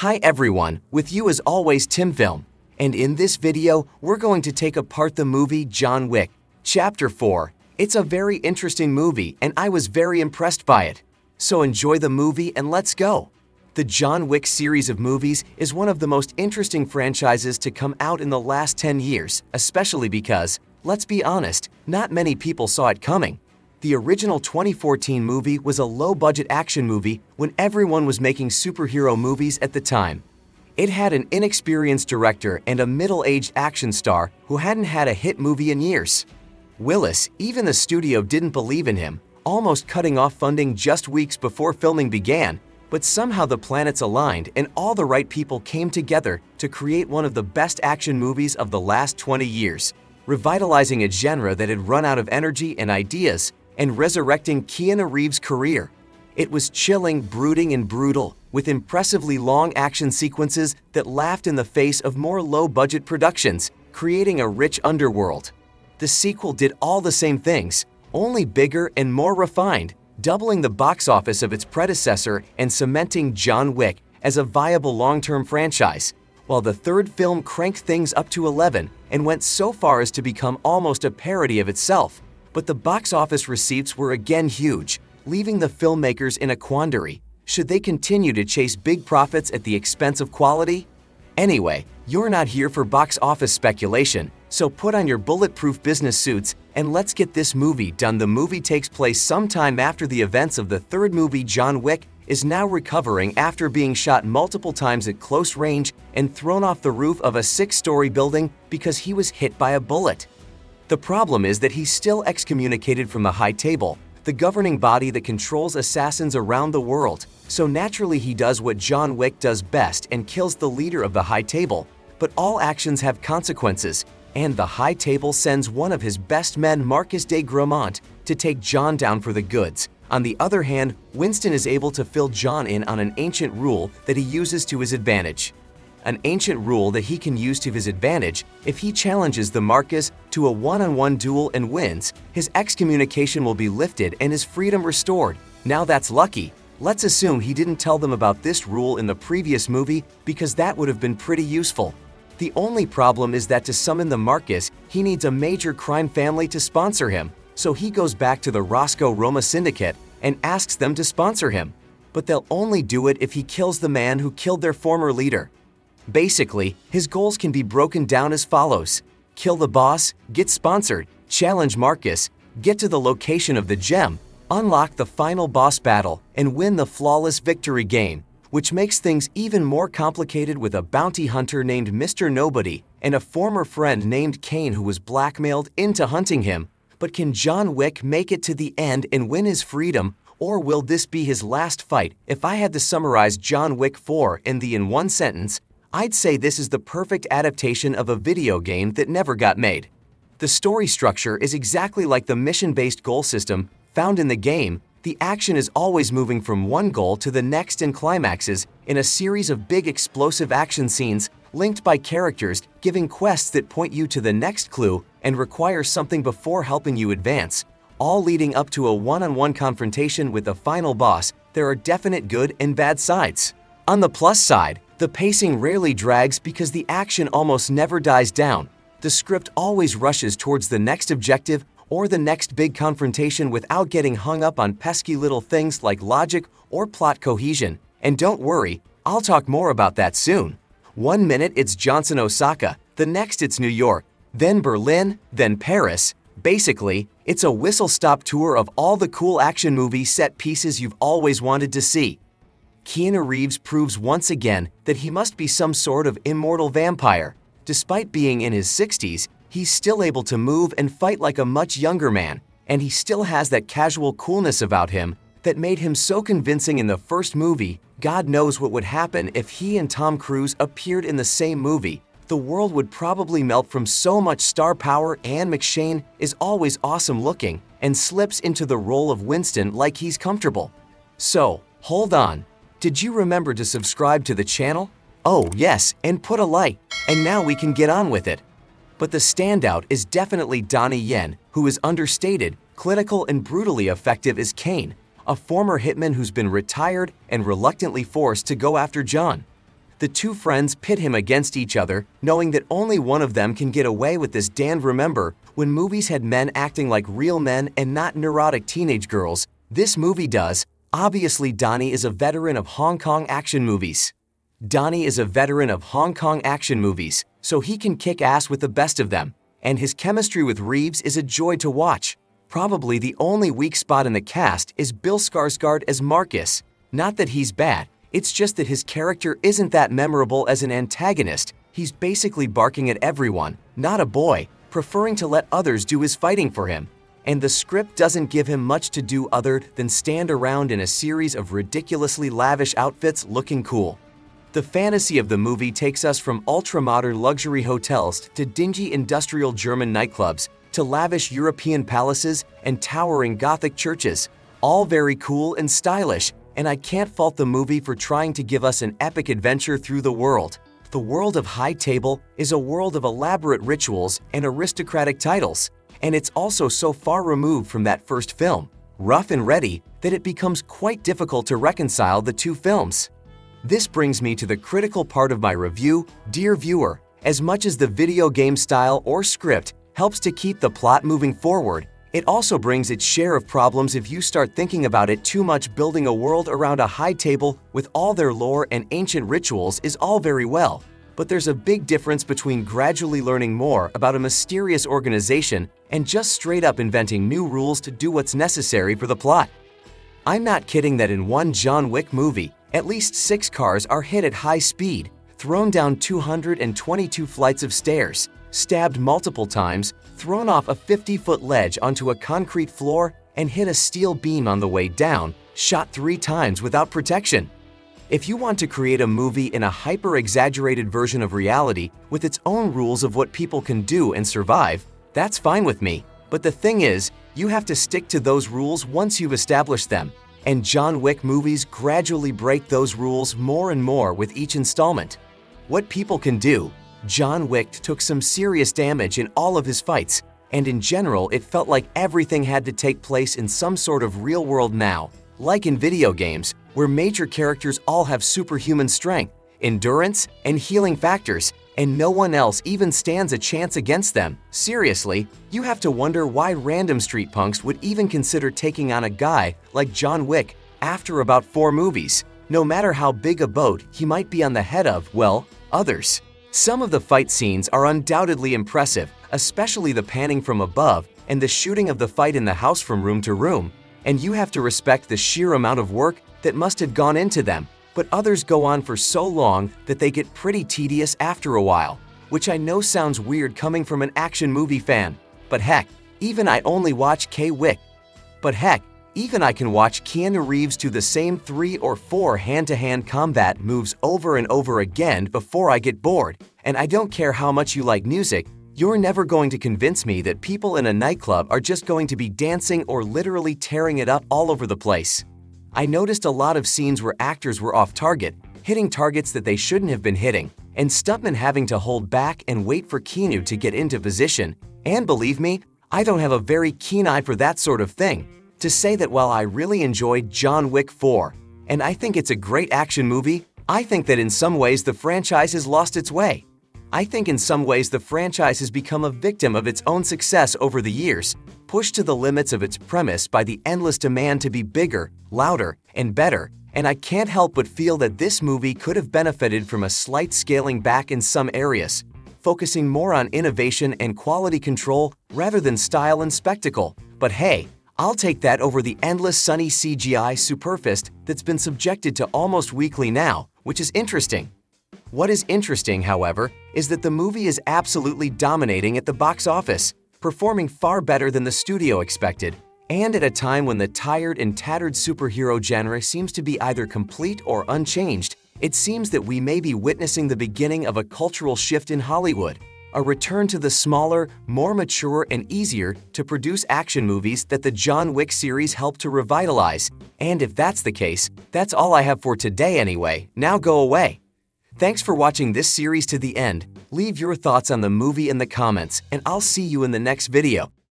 Hi everyone, with you as always TimFilm, and in this video we're going to take apart the movie John Wick, Chapter 4. It's a very interesting movie and I was very impressed by it. So enjoy the movie and let's go! The John Wick series of movies is one of the most interesting franchises to come out in the last 10 years, especially because, let's be honest, not many people saw it coming. The original 2014 movie was a low-budget action movie when everyone was making superhero movies at the time. It had an inexperienced director and a middle-aged action star who hadn't had a hit movie in years. Willis, even the studio didn't believe in him, almost cutting off funding just weeks before filming began, but somehow the planets aligned and all the right people came together to create one of the best action movies of the last 20 years, revitalizing a genre that had run out of energy and ideas, and resurrecting Keanu Reeves' career. It was chilling, brooding, and brutal, with impressively long action sequences that laughed in the face of more low-budget productions, creating a rich underworld. The sequel did all the same things, only bigger and more refined, doubling the box office of its predecessor and cementing John Wick as a viable long-term franchise, while the third film cranked things up to 11 and went so far as to become almost a parody of itself. But the box office receipts were again huge, leaving the filmmakers in a quandary. Should they continue to chase big profits at the expense of quality? Anyway, you're not here for box office speculation, so put on your bulletproof business suits and let's get this movie done. The movie takes place sometime after the events of the third movie. John Wick is now recovering after being shot multiple times at close range and thrown off the roof of a 6-story building because he was hit by a bullet. The problem is that he's still excommunicated from the High Table, the governing body that controls assassins around the world, so naturally he does what John Wick does best and kills the leader of the High Table. But all actions have consequences, and the High Table sends one of his best men, Marcus de Gramont, to take John down for the goods. On the other hand, Winston is able to fill John in on an ancient rule that he uses to his advantage. An ancient rule that he can use to his advantage. If he challenges the Marcus to a one-on-one duel and wins, his excommunication will be lifted and his freedom restored. Now that's lucky. Let's assume he didn't tell them about this rule in the previous movie because that would have been pretty useful. The only problem is that to summon the Marcus, he needs a major crime family to sponsor him, so he goes back to the Roscoe Roma Syndicate and asks them to sponsor him. But they'll only do it if he kills the man who killed their former leader. Basically, his goals can be broken down as follows: kill the boss, get sponsored, challenge Marcus, get to the location of the gem, unlock the final boss battle, and win the flawless victory game, which makes things even more complicated with a bounty hunter named Mr. Nobody and a former friend named Kane who was blackmailed into hunting him. But can John Wick make it to the end and win his freedom, or will this be his last fight? If I had to summarize John Wick 4 in one sentence, I'd say this is the perfect adaptation of a video game that never got made. The story structure is exactly like the mission-based goal system found in the game. The action is always moving from one goal to the next and climaxes in a series of big explosive action scenes linked by characters giving quests that point you to the next clue and require something before helping you advance, all leading up to a one-on-one confrontation with the final boss. There are definite good and bad sides. On the plus side, the pacing rarely drags because the action almost never dies down. The script always rushes towards the next objective or the next big confrontation without getting hung up on pesky little things like logic or plot cohesion. And don't worry, I'll talk more about that soon. One minute it's Johnson, Osaka, the next it's New York, then Berlin, then Paris. Basically, it's a whistle-stop tour of all the cool action movie set pieces you've always wanted to see. Keanu Reeves proves once again that he must be some sort of immortal vampire. Despite being in his 60s, he's still able to move and fight like a much younger man, and he still has that casual coolness about him that made him so convincing in the first movie. God knows what would happen if he and Tom Cruise appeared in the same movie. The world would probably melt from so much star power. Ian McShane is always awesome looking and slips into the role of Winston like he's comfortable. So, hold on. Did you remember to subscribe to the channel? Oh yes, and put a like, and now we can get on with it. But the standout is definitely Donnie Yen, who is understated, clinical, and brutally effective as Kane, a former hitman who's been retired and reluctantly forced to go after John. The two friends pit him against each other, knowing that only one of them can get away with this. Dan, remember, when movies had men acting like real men and not neurotic teenage girls, this movie does. Obviously, Donnie is a veteran of Hong Kong action movies. So he can kick ass with the best of them, and his chemistry with Reeves is a joy to watch. Probably the only weak spot in the cast is Bill Skarsgård as Marcus. Not that he's bad, it's just that his character isn't that memorable as an antagonist. He's basically barking at everyone, not a boy, preferring to let others do his fighting for him. And the script doesn't give him much to do other than stand around in a series of ridiculously lavish outfits looking cool. The fantasy of the movie takes us from ultra-modern luxury hotels to dingy industrial German nightclubs to lavish European palaces and towering Gothic churches, all very cool and stylish, and I can't fault the movie for trying to give us an epic adventure through the world. The world of High Table is a world of elaborate rituals and aristocratic titles, and it's also so far removed from that first film, Rough and Ready, that it becomes quite difficult to reconcile the two films. This brings me to the critical part of my review. Dear viewer, as much as the video game style or script helps to keep the plot moving forward, it also brings its share of problems if you start thinking about it too much. Building a world around a high table with all their lore and ancient rituals is all very well, but there's a big difference between gradually learning more about a mysterious organization and just straight up inventing new rules to do what's necessary for the plot. I'm not kidding that in one John Wick movie, at least 6 cars are hit at high speed, thrown down 222 flights of stairs, stabbed multiple times, thrown off a 50-foot ledge onto a concrete floor, and hit a steel beam on the way down, shot 3 times without protection. If you want to create a movie in a hyper-exaggerated version of reality with its own rules of what people can do and survive, that's fine with me. But the thing is, you have to stick to those rules once you've established them. And John Wick movies gradually break those rules more and more with each installment. What people can do, John Wick took some serious damage in all of his fights, and in general it felt like everything had to take place in some sort of real world now, like in video games, where major characters all have superhuman strength, endurance, and healing factors, and no one else even stands a chance against them. Seriously, you have to wonder why random street punks would even consider taking on a guy like John Wick after about 4 movies, no matter how big a boat he might be on the head of, well, others. Some of the fight scenes are undoubtedly impressive, especially the panning from above and the shooting of the fight in the house from room to room, and you have to respect the sheer amount of work that must have gone into them. But others go on for so long that they get pretty tedious after a while, which I know sounds weird coming from an action movie fan. But heck, even I only watch Wick. But heck, even I can watch Keanu Reeves do the same 3 or 4 hand-to-hand combat moves over and over again before I get bored. And I don't care how much you like music, you're never going to convince me that people in a nightclub are just going to be dancing or literally tearing it up all over the place. I noticed a lot of scenes where actors were off target, hitting targets that they shouldn't have been hitting, and stuntmen having to hold back and wait for Keanu to get into position. And believe me, I don't have a very keen eye for that sort of thing. To say that while I really enjoyed John Wick 4, and I think it's a great action movie, I think that in some ways the franchise has lost its way. I think in some ways the franchise has become a victim of its own success over the years, pushed to the limits of its premise by the endless demand to be bigger, louder, and better, and I can't help but feel that this movie could have benefited from a slight scaling back in some areas, focusing more on innovation and quality control rather than style and spectacle. But hey, I'll take that over the endless sunny CGI superfist that's been subjected to almost weekly now, which is interesting. What is interesting, however, is that the movie is absolutely dominating at the box office, performing far better than the studio expected, and at a time when the tired and tattered superhero genre seems to be either complete or unchanged. It seems that we may be witnessing the beginning of a cultural shift in Hollywood, a return to the smaller, more mature, and easier to produce action movies that the John Wick series helped to revitalize. And if that's the case, that's all I have for today anyway. Now go away. Thanks for watching this series to the end. Leave your thoughts on the movie in the comments, and I'll see you in the next video.